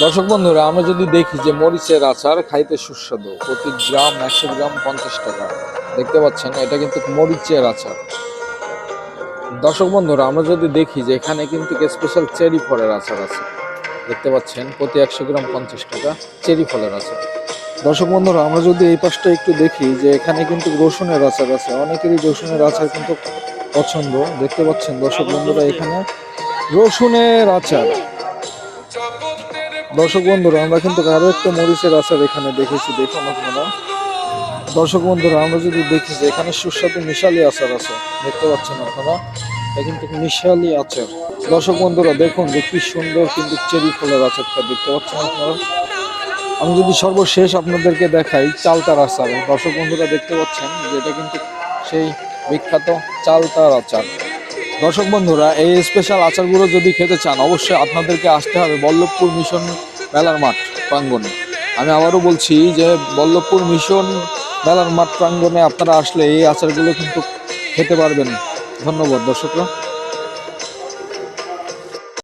দর্শক বন্ধুরা, আমরা যদি দেখি যে মরিচের আচার খাইতে সুস্বাদু, প্রতি গ্রাম 100 গ্রাম 50 টাকা। দেখতে পাচ্ছেন, এটা কিন্তু মরিচের আচার। দর্শক বন্ধুরা, আমরা যদি দেখি যে এখানে কিন্তু স্পেশাল চেরি ফলের আচার আছে। দেখতে পাচ্ছেন, প্রতি 100 গ্রাম 50 টাকা চেরি ফলের আচার। দর্শক বন্ধুরা, আমরা যদি এই পাশটা একটু দেখি যে এখানে কিন্তু রসুনের আচার আছে। অনেকেরই রসুনের আচার কিন্তু পছন্দ। দেখতে পাচ্ছেন দর্শক বন্ধুরা, এখানে রসুনের আচার। দর্শক বন্ধুরা, আমরা কিন্তু আরো একটা মরিচের আচার এখানে দেখেছি, দেখুন আপনারা। দর্শক বন্ধুরা, আমরা যদি দেখি যে এখানে সুস্বাদু মিশালি আচার আছে। দেখতে পাচ্ছেন আপনারা, এটা কিন্তু মিশালি আচার। দর্শক বন্ধুরা, দেখুন যে কি সুন্দর কিন্তু চেরি ফলের আচারটা, দেখতে পাচ্ছেন আপনারা। আমি যদি সর্বশেষ আপনাদেরকে দেখাই চালতার আচার। দর্শক বন্ধুরা, দেখতে পাচ্ছেন যে এটা কিন্তু সেই বিখ্যাত চালতার আচার। দর্শক বন্ধুরা, এই স্পেশাল আচারগুলো যদি খেতে চান, অবশ্যই আপনাদেরকে আসতে হবে বল্লভপুর মিশন মেলার মাঠ প্রাঙ্গণে। আমি আবারও বলছি যে বল্লভপুর মিশন মেলার মাঠ প্রাঙ্গণে আপনারা আসলে এই আচারগুলো কিন্তু খেতে পারবেন। ধন্যবাদ দর্শকরা।